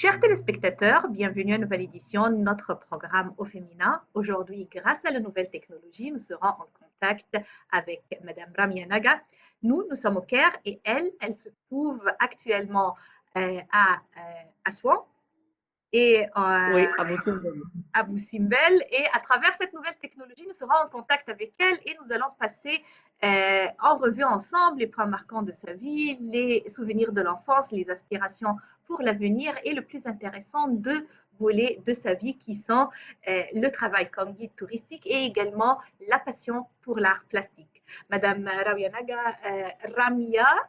Chers téléspectateurs, bienvenue à une nouvelle édition de notre programme Au Féminin. Aujourd'hui, grâce à la nouvelle technologie, nous serons en contact avec Madame Ramia Naga. Nous sommes au Caire et elle se trouve actuellement à Assouan et Oui, à Boussimbel. à Boussimbel. Et à travers cette nouvelle technologie, nous serons en contact avec elle et nous allons passer en revue ensemble les points marquants de sa vie, les souvenirs de l'enfance, les aspirations pour l'avenir et le plus intéressant de volets de sa vie qui sont le travail comme guide touristique et également la passion pour l'art plastique. Madame Ramia Naga,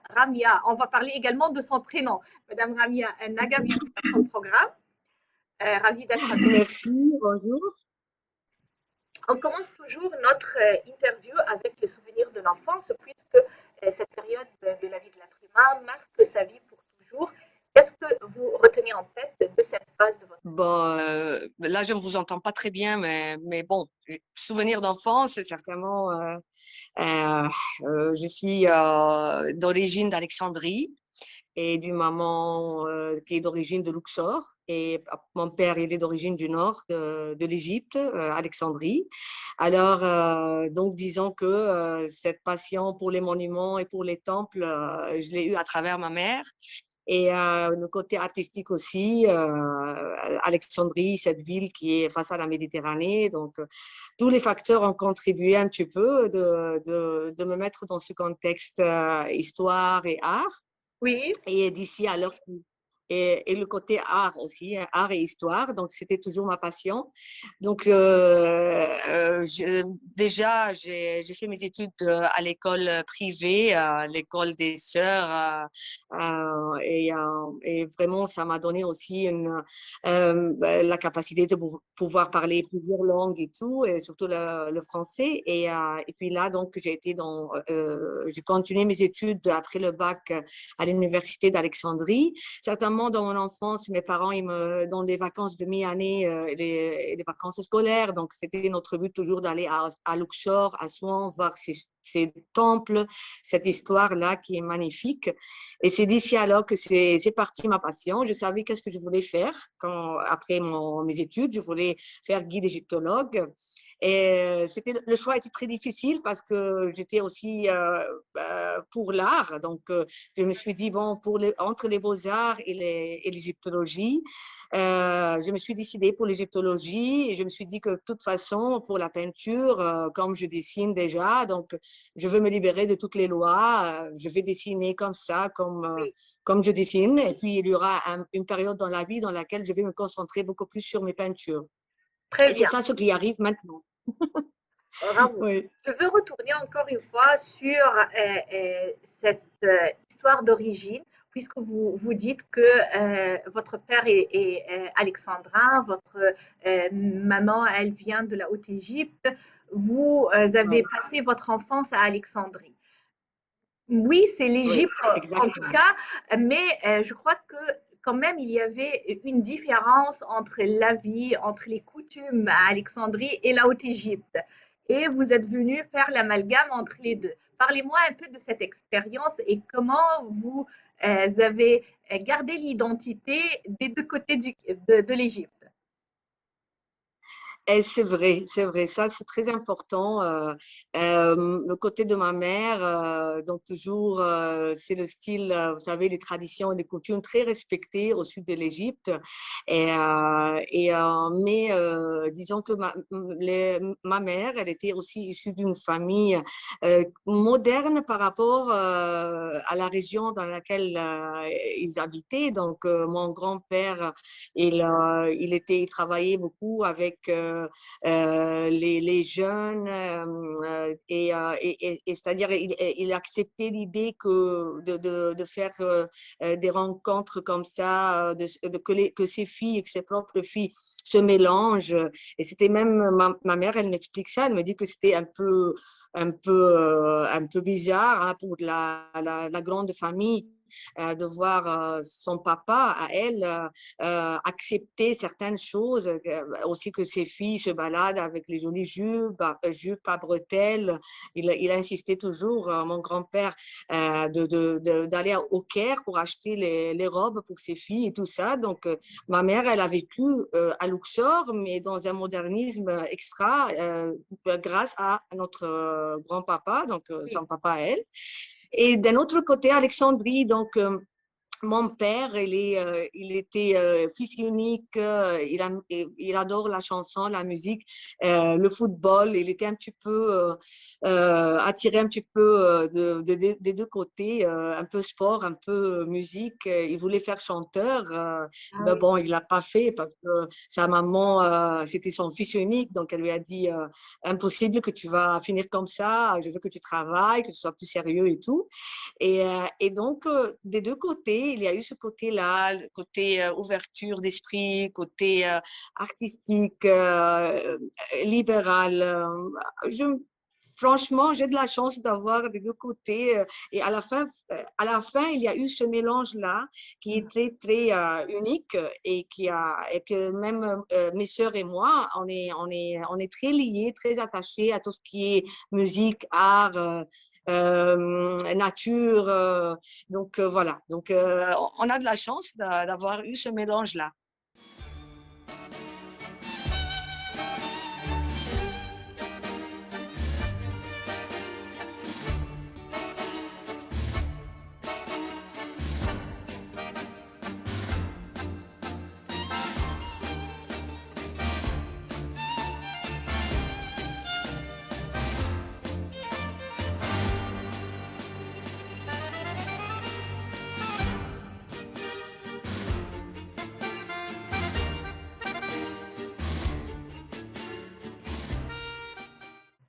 Ramia, on va parler également de son prénom. Madame Ramia Naga, bienvenue dans notre programme. Ravie d'être avec vous. Merci, bonjour. On commence toujours notre interview avec les souvenirs de l'enfance, puisque cette période de la vie de l'être humain marque sa vie pour toujours. Qu'est-ce que vous retenez en tête de cette phase de votre vie? Bon, là, je ne vous entends pas très bien, mais bon, souvenir d'enfance, c'est certainement. Je suis d'origine d'Alexandrie et d'une maman qui est d'origine de Luxor. Et mon père, il est d'origine du nord de l'Égypte, Alexandrie. Alors, donc, disons que cette passion pour les monuments et pour les temples, je l'ai eue à travers ma mère. Et le côté artistique aussi, Alexandrie, cette ville qui est face à la Méditerranée. Donc, tous les facteurs ont contribué un petit peu de me mettre dans ce contexte histoire et art. Oui, Et d'ici à l'heure, et le côté art aussi, art et histoire. Donc, c'était toujours ma passion. Donc, déjà, j'ai fait mes études à l'école privée, l'école des sœurs. Et vraiment, ça m'a donné aussi la capacité de pouvoir parler plusieurs langues et tout, et surtout le français. Et puis là, donc, j'ai continué mes études après le bac à l'université d'Alexandrie. Certainement, dans mon enfance, mes parents, dans les vacances de mi-année, les vacances scolaires, donc c'était notre but toujours d'aller à Luxor, à Souan, voir ces temples, cette histoire-là qui est magnifique. Et c'est d'ici alors que c'est parti ma passion. Je savais qu'est-ce que je voulais faire après mes études. Je voulais faire guide égyptologue. Et le choix était très difficile parce que j'étais aussi pour l'art. Donc, je me suis dit, bon, entre les beaux-arts et l'égyptologie, je me suis décidée pour l'égyptologie et je me suis dit que de toute façon, pour la peinture, comme je dessine déjà, donc je veux me libérer de toutes les lois. Je vais dessiner comme ça, oui, comme je dessine. Et puis, il y aura une période dans la vie dans laquelle je vais me concentrer beaucoup plus sur mes peintures. très Et c'est bien. ça ce qui arrive maintenant. Bravo. Oui. Je veux retourner encore une fois sur cette histoire d'origine, puisque vous dites que votre père est alexandrin, votre maman, elle vient de la Haute-Égypte. Vous avez Oui, passé votre enfance à Alexandrie. Oui, c'est oui, l'Égypte en tout exactement. cas, mais je crois que quand même il y avait une différence entre la vie, entre les coutumes à Alexandrie et la Haute-Égypte. Et vous êtes venu faire l'amalgame entre les deux. Parlez-moi un peu de cette expérience et comment vous avez gardé l'identité des deux côtés de l'Égypte. Et c'est vrai, ça c'est très important. Le côté de ma mère, donc toujours, c'est le style, vous savez, les traditions et les coutumes très respectées au sud de l'Égypte. Mais disons que ma mère, elle était aussi issue d'une famille moderne par rapport à la région dans laquelle ils habitaient. Donc, mon grand-père, il travaillait beaucoup avec les jeunes et c'est-à-dire il acceptait l'idée de faire des rencontres comme ça, que ses filles et que ses propres filles se mélangent. Et c'était même ma mère, elle m'explique ça, elle me dit que c'était un peu bizarre hein, pour la grande famille de voir son papa, à elle, accepter certaines choses, aussi que ses filles se baladent avec les jolies jupes à bretelles. Il a insisté toujours, mon grand-père, d'aller au Caire pour acheter les robes pour ses filles et tout ça. Donc, ma mère, elle a vécu à Luxor, mais dans un modernisme extra, grâce à notre grand-papa, donc Oui. son papa à elle. Et d'un autre côté, Alexandrie, donc mon père, il était fils unique, il adore la chanson, la musique, le football. Il était un petit peu attiré un petit peu des deux côtés, un peu sport, un peu musique. Il voulait faire chanteur, Ah mais oui. bon, il l'a pas fait parce que sa maman, c'était son fils unique, donc elle lui a dit impossible que tu vas finir comme ça. Je veux que tu travailles, que tu sois plus sérieux et tout. Et donc, des deux côtés, il y a eu ce côté-là, le côté ouverture d'esprit, côté artistique, libéral. Franchement, j'ai de la chance d'avoir des deux côtés. Et à la fin, il y a eu ce mélange-là qui est très, très unique et que même mes sœurs et moi, on est très liés, très attachés à tout ce qui est musique, art. Nature. Donc voilà. Donc on a de la chance d'avoir eu ce mélange-là.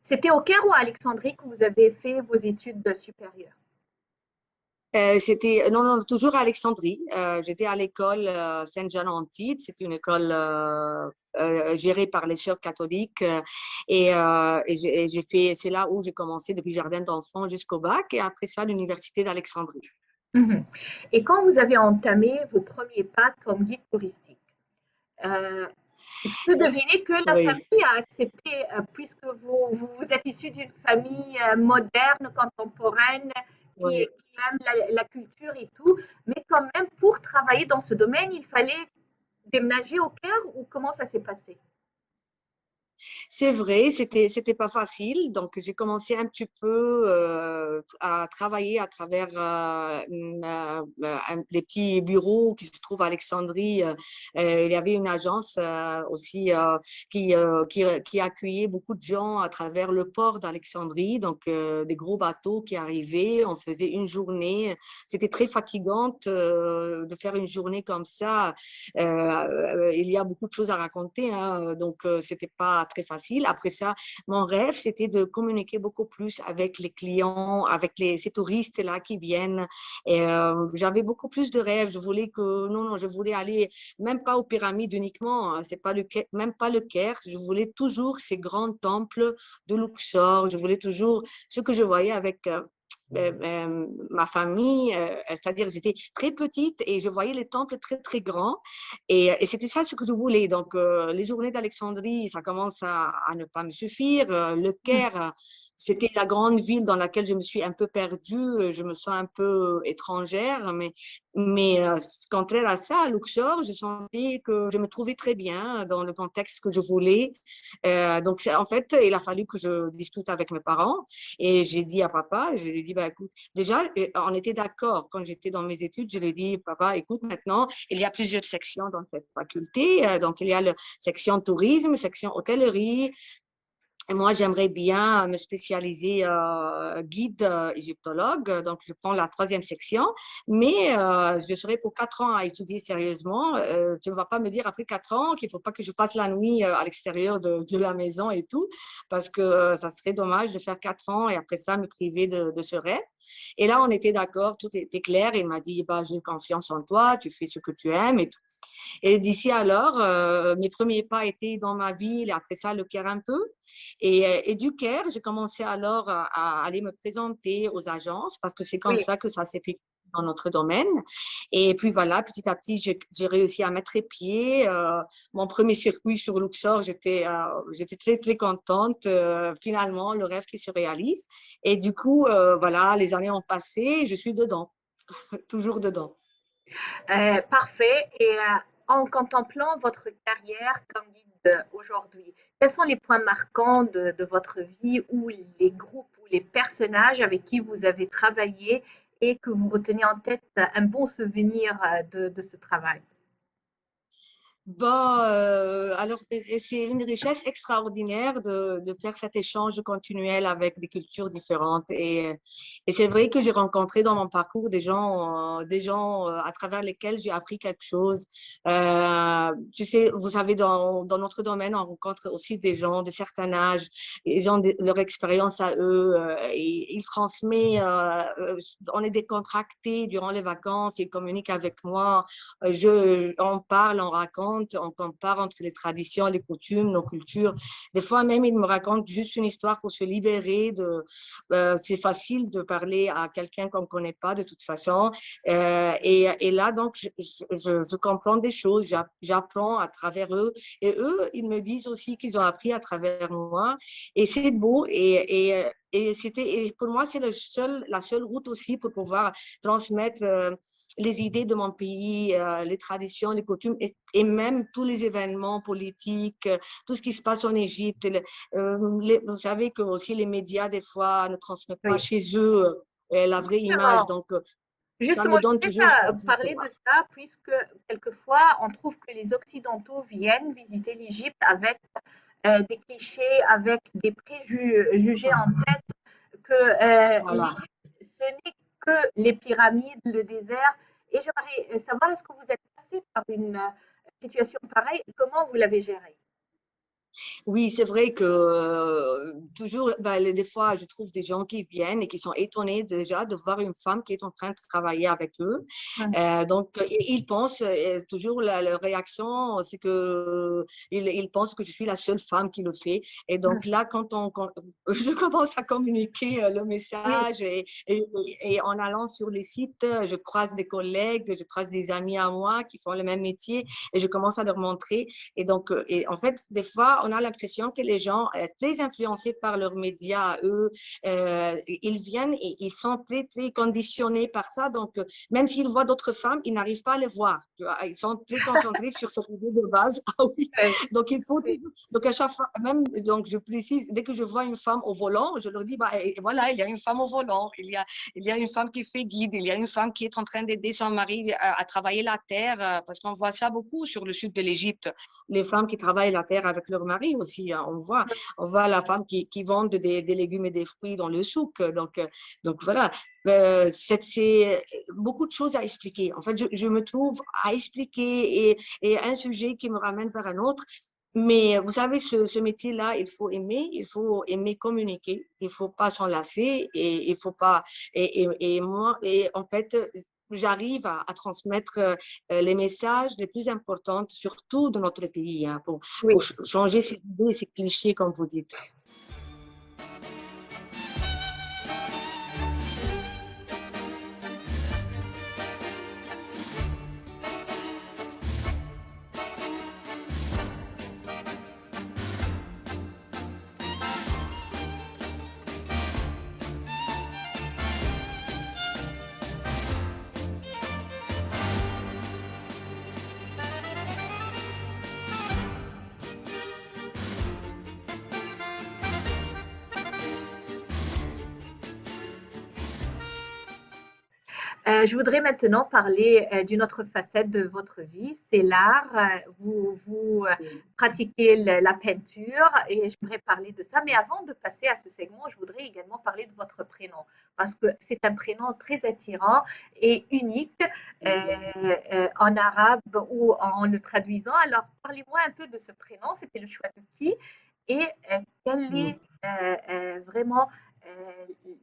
C'était au Caire ou à Alexandrie que vous avez fait vos études supérieures? C'était non, non, toujours à Alexandrie. J'étais à l'école Saint-Jean-Antide. C'est une école gérée par les sœurs catholiques. Et j'ai fait, c'est là où j'ai commencé depuis jardin d'enfants jusqu'au bac. Et après ça, l'université d'Alexandrie. Mhm. Et quand vous avez entamé vos premiers pas comme guide touristique, euh, je peux deviner que la Oui, famille a accepté, puisque vous êtes issu d'une famille moderne, contemporaine, oui. qui aime la culture et tout, mais quand même, pour travailler dans ce domaine, il fallait déménager au Caire ou comment ça s'est passé? C'est vrai, c'était pas facile. Donc, j'ai commencé un petit peu à travailler à travers des petits bureaux qui se trouvent à Alexandrie. Il y avait une agence aussi qui accueillait beaucoup de gens à travers le port d'Alexandrie. Donc, des gros bateaux qui arrivaient. On faisait une journée. C'était très fatigante de faire une journée comme ça. Il y a beaucoup de choses à raconter, hein, donc c'était pas très facile. Après ça, mon rêve, c'était de communiquer beaucoup plus avec les clients, avec ces touristes-là qui viennent. Et j'avais beaucoup plus de rêves. Je voulais que, non, non, je voulais aller même pas aux pyramides uniquement, hein, c'est pas même pas le Caire. Je voulais toujours ces grands temples de Luxor. Je voulais toujours ce que je voyais avec ma famille, c'est-à-dire j'étais très petite et je voyais les temples très très grands et c'était ça ce que je voulais. Donc les journées d'Alexandrie, ça commence à ne pas me suffire. Le Caire, c'était la grande ville dans laquelle je me suis un peu perdue, je me sens un peu étrangère, mais contraire à ça, à Luxor, je sentais que je me trouvais très bien dans le contexte que je voulais. Donc en fait, il a fallu que je discute avec mes parents et j'ai dit à papa, je lui ai dit, bah, écoute, déjà, on était d'accord quand j'étais dans mes études, je lui ai dit, papa, écoute, maintenant, il y a plusieurs sections dans cette faculté. Donc, il y a la section tourisme, section hôtellerie, et moi, j'aimerais bien me spécialiser guide égyptologue. Donc, je prends la troisième section, mais je serai pour 4 ans à étudier sérieusement. Tu ne vas pas me dire après 4 ans qu'il ne faut pas que je passe la nuit à l'extérieur de la maison et tout, parce que ça serait dommage de faire 4 ans et après ça me priver de ce rêve. Et là, on était d'accord, tout était clair. Il m'a dit, bah, j'ai confiance en toi, tu fais ce que tu aimes et tout. Et d'ici alors, mes premiers pas étaient dans ma ville et après ça, le Caire un peu. Et du Caire, j'ai commencé alors à aller me présenter aux agences parce que c'est comme Oui, ça que ça s'est fait. dans notre domaine. Et puis voilà, petit à petit, j'ai réussi à mettre pied. Mon premier circuit sur Luxor, j'étais très, très contente. Finalement, le rêve qui se réalise. Et du coup, voilà, les années ont passé, je suis dedans, toujours dedans. Parfait. Et en contemplant votre carrière comme guide aujourd'hui, quels sont les points marquants de votre vie ou les groupes ou les personnages avec qui vous avez travaillé et que vous retenez en tête un bon souvenir de ce travail? Bon, alors, c'est une richesse extraordinaire de faire cet échange continuel avec des cultures différentes. Et c'est vrai que j'ai rencontré dans mon parcours des gens à travers lesquels j'ai appris quelque chose. Tu sais, vous savez, dans notre domaine, on rencontre aussi des gens de certains âges. Ils ont leur expérience à eux. Et ils transmettent, on est décontractés durant les vacances, ils communiquent avec moi. On parle, on raconte, on compare entre les traditions, les coutumes, nos cultures. Des fois même, ils me racontent juste une histoire pour se libérer c'est facile de parler à quelqu'un qu'on ne connaît pas de toute façon. Et là, donc, je comprends des choses, j'apprends à travers eux. Et eux, ils me disent aussi qu'ils ont appris à travers moi. Et c'est beau. Et pour moi, c'est la seule route aussi pour pouvoir transmettre les idées de mon pays, les traditions, les coutumes et même tous les événements politiques, tout ce qui se passe en Égypte. Vous savez que aussi les médias, des fois, ne transmettent pas Oui, chez eux la vraie image. justement. Donc, ça Justement, me je donne voulais toujours parler de ça puisque quelquefois on trouve que les Occidentaux viennent visiter l'Égypte avec des clichés, avec des préjugés en tête que voilà. l'Égypte, ce n'est que les pyramides, le désert. Et j'aimerais savoir, est-ce que vous êtes passé par une situation pareille et comment vous l'avez gérée? Oui, c'est vrai que toujours, ben, des fois, je trouve des gens qui viennent et qui sont étonnés déjà de voir une femme qui est en train de travailler avec eux. Donc, ils pensent, toujours leur réaction, c'est que ils pensent que je suis la seule femme qui le fait. Et donc là, quand je commence à communiquer le Oui, message et en allant sur les sites, je croise des collègues, je croise des amis à moi qui font le même métier et je commence à leur montrer. Et donc, et en fait, des fois, on a l'impression que les gens, très influencés par leurs médias à eux, ils viennent et ils sont très, très conditionnés par ça. Donc, même s'ils voient d'autres femmes, ils n'arrivent pas à les voir. Tu vois. Ils sont très concentrés sur cette idée de base. Ah oui. Donc, il faut. oui. Donc, à chaque fois, même, donc, je précise, dès que je vois une femme au volant, je leur dis, bah, voilà, il y a une femme au volant, il y a une femme qui fait guide, il y a une femme qui est en train d'aider son mari à travailler la terre, parce qu'on voit ça beaucoup sur le sud de l'Égypte. Les femmes qui travaillent la terre avec leur mari aussi, hein, on voit la femme qui vend des légumes et des fruits dans le souk. Donc voilà, c'est beaucoup de choses à expliquer. En fait, je me trouve à expliquer et un sujet qui me ramène vers un autre. Mais vous savez, ce métier-là, il faut aimer communiquer, il faut pas s'en lasser et il faut pas. Et moi, et en fait, j'arrive à transmettre les messages les plus importants, surtout de notre pays, hein, Oui. pour changer ces idées, ces clichés, comme vous dites. Je voudrais maintenant parler d'une autre facette de votre vie, c'est l'art. Vous pratiquez la peinture et j'aimerais parler de ça. Mais avant de passer à ce segment, je voudrais également parler de votre prénom parce que c'est un prénom très attirant et unique en arabe ou en le traduisant. Alors, parlez-moi un peu de ce prénom. C'était le choix de qui et quelle est vraiment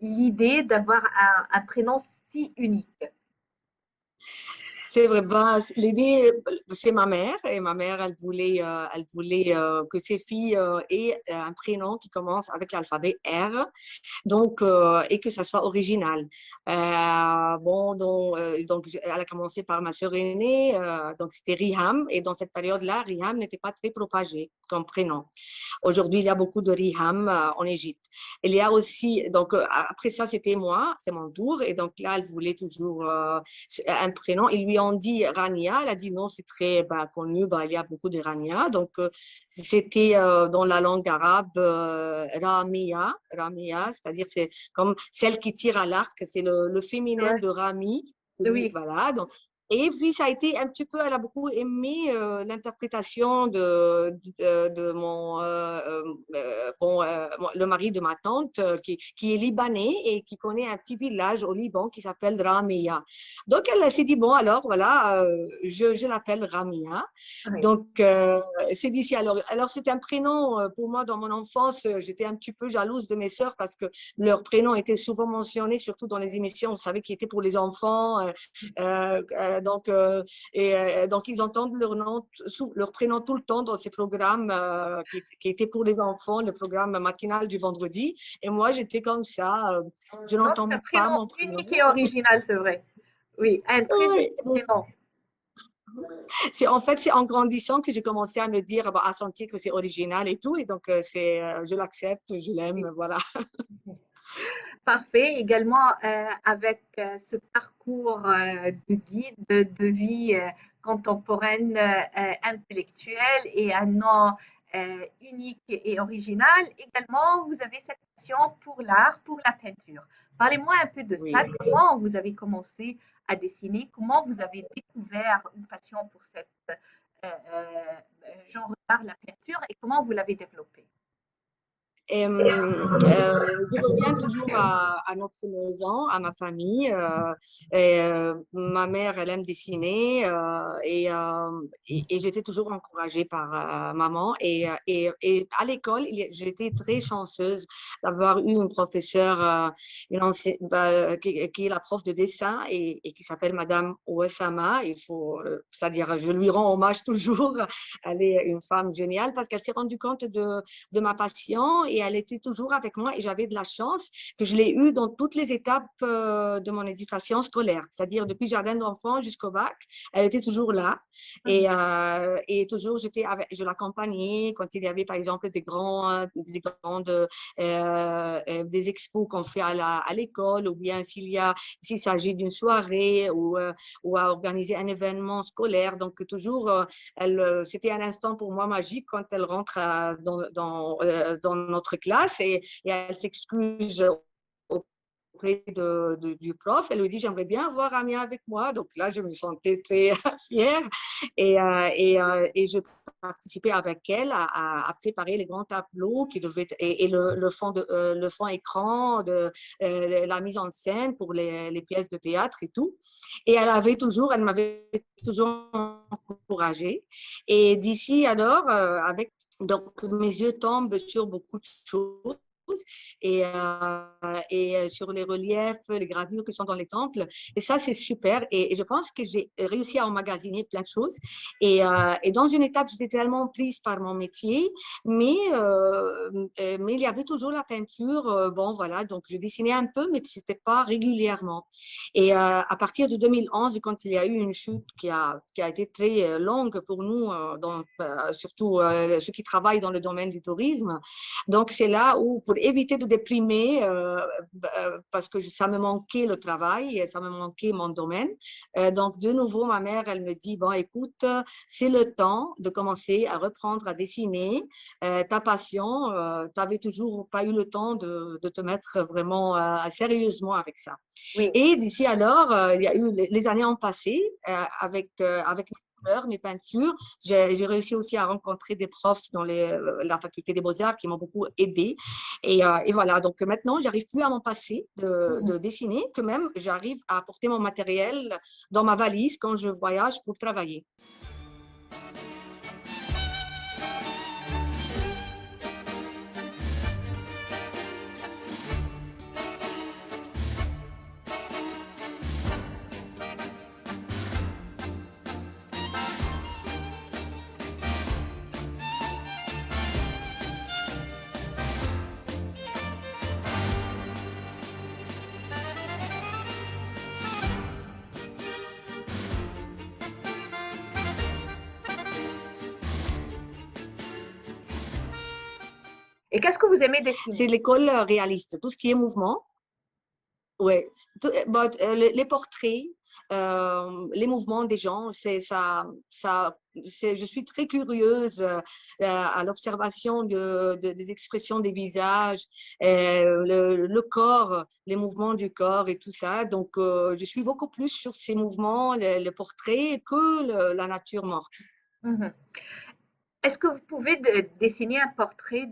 l'idée d'avoir un prénom si unique. C'est vrai, ben, l'idée, c'est ma mère et ma mère, elle voulait que ses filles aient un prénom qui commence avec l'alphabet R, donc et que ça soit original. Bon, donc elle a commencé par ma sœur aînée, donc c'était Riham, et dans cette période-là, Riham n'était pas très propagé comme prénom. Aujourd'hui, il y a beaucoup de Riham en Égypte. Il y a aussi, donc après ça, c'était moi, c'est mon tour, et donc là, elle voulait toujours un prénom. Ils lui ont dit Rania, elle a dit non, c'est très connu, il y a beaucoup de Rania. Donc c'était dans la langue arabe Ramia, c'est-à-dire c'est comme celle qui tire à l'arc, c'est le féminin Ouais. de Rami. Oui, Voilà, donc et puis, ça a été un petit peu, elle a beaucoup aimé l'interprétation de mon, le mari de ma tante, qui est libanais et qui connaît un petit village au Liban qui s'appelle Ramia. Donc, elle s'est dit, bon, alors, voilà, je l'appelle Ramia. oui. Donc, c'est d'ici. Alors c'était un prénom, pour moi, dans mon enfance, j'étais un petit peu jalouse de mes sœurs parce que leur prénom était souvent mentionné, surtout dans les émissions, on savait qu'il était pour les enfants. Donc, ils entendent leur prénom tout le temps dans ces programmes qui étaient pour les enfants, le programme matinal du vendredi. Et moi, j'étais comme ça. Je Non, c'est un n'entends pas prénom mon prénom. unique et original, c'est vrai. Oui, un très joli Oui, prénom. en fait, c'est en grandissant que j'ai commencé à me dire, à sentir que c'est original et tout. Et donc, je l'accepte, je l'aime, voilà. Parfait. Également, avec ce parcours de guide de vie contemporaine, intellectuelle et un nom unique et original, également, vous avez cette passion pour l'art, pour la peinture. Parlez-moi un peu de ça. Oui. Comment vous avez commencé à dessiner? Comment vous avez découvert une passion pour cette genre d'art, la peinture, et comment vous l'avez développée? Je reviens toujours à notre maison, à ma famille. Ma mère, elle aime dessiner et j'étais toujours encouragée par maman. Et à l'école, j'étais très chanceuse d'avoir eu une professeure, qui est la prof de dessin et qui s'appelle Madame Ouessama. C'est-à-dire, je lui rends hommage toujours. Elle est une femme géniale parce qu'elle s'est rendue compte de ma passion et elle était toujours avec moi et j'avais de la chance que je l'ai eue dans toutes les étapes de mon éducation scolaire, c'est-à-dire depuis jardin d'enfants jusqu'au bac, elle était toujours là et toujours je l'accompagnais quand il y avait par exemple des expos qu'on fait à l'école ou bien s'il s'agit d'une soirée ou à organiser un événement scolaire, donc toujours c'était un instant pour moi magique quand elle rentre dans notre classe et elle s'excuse auprès du prof. Elle lui dit, j'aimerais bien avoir Amia avec moi. Donc là, je me sentais très fière et je participais avec elle à préparer les grands tableaux qui devaient et le fond écran, la mise en scène pour les pièces de théâtre et tout. Et elle m'avait toujours encouragée. Et d'ici alors, donc mes yeux tombent sur beaucoup de choses et sur les reliefs, les gravures qui sont dans les temples. Et ça, c'est super. Et je pense que j'ai réussi à emmagasiner plein de choses. Et dans une étape, j'étais tellement prise par mon métier, mais il y avait toujours la peinture. Bon, voilà, donc je dessinais un peu, mais ce n'était pas régulièrement. Et à partir de 2011, quand il y a eu une chute qui a été très longue pour nous, surtout ceux qui travaillent dans le domaine du tourisme, donc c'est là où, pour éviter de déprimer, parce que ça me manquait le travail et ça me manquait mon domaine, donc de nouveau, ma mère, elle me dit, bon, écoute, c'est le temps de commencer à reprendre à dessiner ta passion. Tu n'avais toujours pas eu le temps de te mettre vraiment sérieusement avec ça. Oui. Et d'ici alors, il y a eu les années ont passé avec mes couleurs, mes peintures. J'ai réussi aussi à rencontrer des profs dans la faculté des beaux-arts qui m'ont beaucoup aidée. Et voilà, donc maintenant, j'arrive plus à m'en passer de dessiner, que même j'arrive à apporter mon matériel dans ma valise quand je voyage pour travailler. Et qu'est-ce que vous aimez C'est dessiner? l'école réaliste, tout ce qui est mouvement. Ouais, les portraits, les mouvements des gens, je suis très curieuse à l'observation des expressions des visages, le corps, les mouvements du corps et tout ça. Donc, je suis beaucoup plus sur ces mouvements, les portraits, que la nature morte. Mhm. Est-ce que vous pouvez dessiner un portrait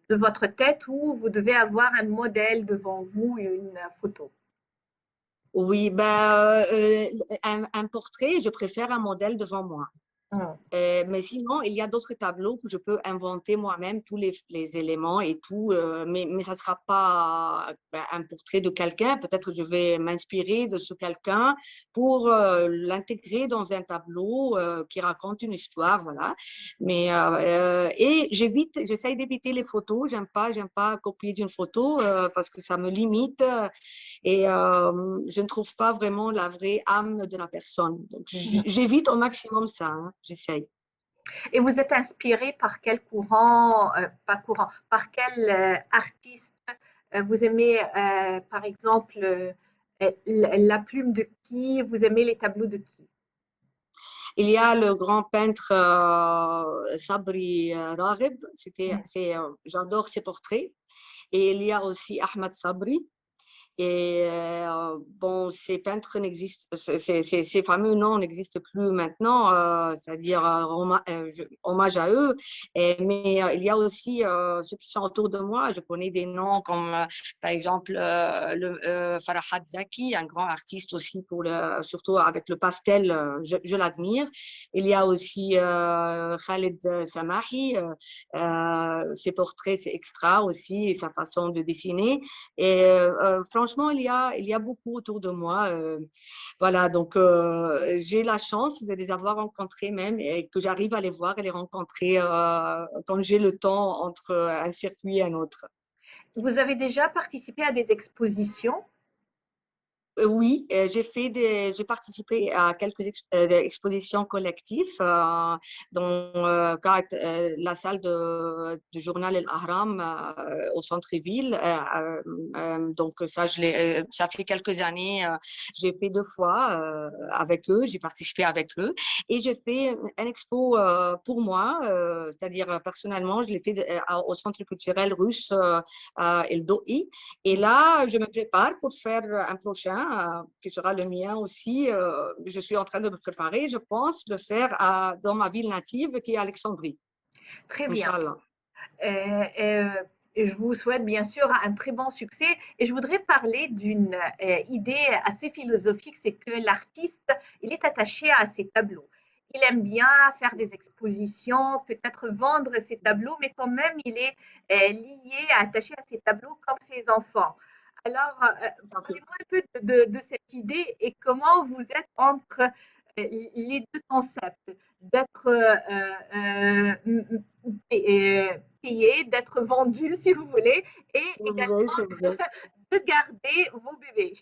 de votre tête ou vous devez avoir un modèle devant vous et une photo? Oui, un portrait, je préfère un modèle devant moi. Mhm. Mais sinon, il y a d'autres tableaux que je peux inventer moi-même, tous les éléments et tout, mais ça ne sera pas un portrait de quelqu'un. Peut-être je vais m'inspirer de ce quelqu'un pour l'intégrer dans un tableau qui raconte une histoire, voilà. Et j'essaye d'éviter les photos. J'aime pas copier d'une photo parce que ça me limite et je ne trouve pas vraiment la vraie âme de la personne. Donc, j'évite au maximum ça, hein, j'essaye. Et vous êtes inspiré par quel courant, pas courant, par quel artiste vous aimez, par exemple, la plume de qui? Vous aimez les tableaux de qui? Il y a le grand peintre Sabri Raghib, j'adore ses portraits. Et il y a aussi Ahmad Sabri. Et bon, ces peintres n'existent, ces fameux noms n'existent plus maintenant, c'est-à-dire hommage à eux. Mais il y a aussi ceux qui sont autour de moi. Je connais des noms comme, par exemple, Farhad Zaki, un grand artiste aussi, surtout avec le pastel, je l'admire. Il y a aussi Khaled Samahi, ses portraits, c'est extra aussi, et sa façon de dessiner. Et franchement, il y a beaucoup autour de moi. Voilà, donc j'ai la chance de les avoir rencontrés même et que j'arrive à les voir et les rencontrer quand j'ai le temps entre un circuit et un autre. Vous avez déjà participé à des expositions? Oui, j'ai participé à quelques expositions collectives dans la salle du journal El Ahram au centre-ville. Donc ça fait quelques années, j'ai fait 2 fois avec eux, j'ai participé avec eux et j'ai fait un expo pour moi, c'est-à-dire personnellement, je l'ai fait au centre culturel russe El Doi. Et là, je me prépare pour faire un prochain qui sera le mien aussi. Je suis en train de me préparer, je pense, de faire dans ma ville native qui est Alexandrie, Très bien. Inch'Allah. Et je vous souhaite bien sûr un très bon succès. Et je voudrais parler d'une idée assez philosophique, c'est que l'artiste, il est attaché à ses tableaux. Il aime bien faire des expositions, peut-être vendre ses tableaux, mais quand même, il est lié, attaché à ses tableaux comme ses enfants. Alors, parlez-moi un peu de cette idée et comment vous êtes entre les deux concepts, d'être payé, d'être vendu, si vous voulez, et C'est vrai, également c'est vrai. de garder vos bébés.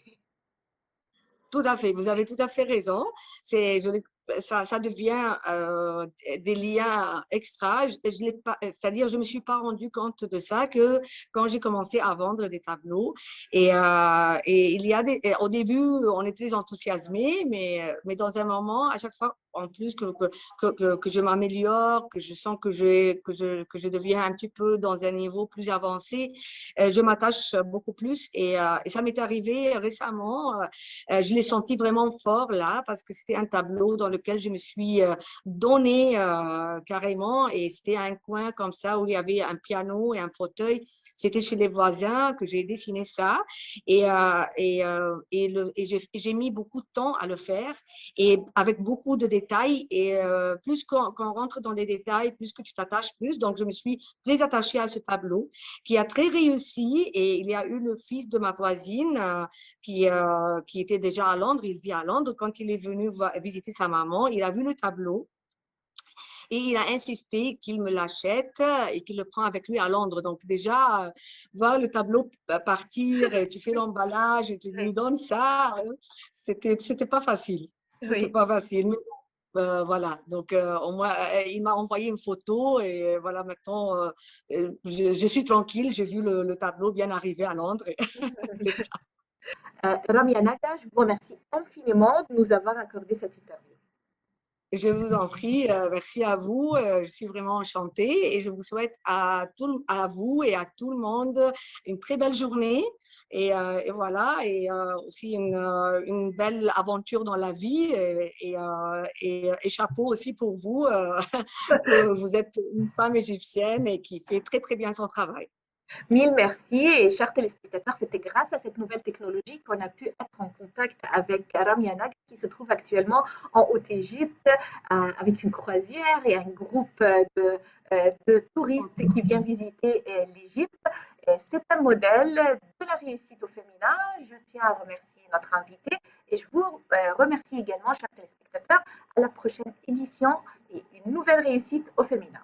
Tout à fait, vous avez tout à fait raison. Ça devient des liens extra. Je l'ai pas, c'est-à-dire, je me suis pas rendu compte de ça que quand j'ai commencé à vendre des tableaux. Et il y a au début, on est très enthousiasmé, mais dans un moment, à chaque fois, en plus que je m'améliore, que je sens que je deviens un petit peu dans un niveau plus avancé, je m'attache beaucoup plus. Et ça m'est arrivé récemment. Je l'ai senti vraiment fort là parce que c'était un tableau dans lequel je me suis donnée carrément et c'était un coin comme ça où il y avait un piano et un fauteuil. C'était chez les voisins que j'ai dessiné ça et j'ai mis beaucoup de temps à le faire et avec beaucoup de détails et plus qu'on rentre dans les détails, plus que tu t'attaches plus. Donc, je me suis très attachée à ce tableau qui a très réussi et il y a eu le fils de ma voisine qui était déjà à Londres, il vit à Londres. Quand il est venu visiter sa maman, il a vu le tableau et il a insisté qu'il me l'achète et qu'il le prend avec lui à Londres. Donc déjà, voir le tableau partir, et tu fais l'emballage et tu lui donnes ça, c'était pas facile. C'était Oui. pas facile. Voilà, donc au moins, il m'a envoyé une photo et voilà, maintenant, je suis tranquille, j'ai vu le tableau bien arriver à Londres. C'est ça. Ramya Naga, je vous remercie infiniment de nous avoir accordé cette interview. Je vous en prie, merci à vous. Je suis vraiment enchantée et je vous souhaite à vous et à tout le monde une très belle journée et voilà, et aussi une belle aventure dans la vie et chapeau aussi pour vous, que vous êtes une femme égyptienne et qui fait très très bien son travail. Mille merci et chers téléspectateurs, c'était grâce à cette nouvelle technologie qu'on a pu être en contact avec Ramya Naga qui se trouve actuellement en Haute-Égypte avec une croisière et un groupe de touristes qui vient visiter l'Égypte. C'est un modèle de la réussite au féminin. Je tiens à remercier notre invité et je vous remercie également, chers téléspectateurs, à la prochaine édition et une nouvelle réussite au féminin.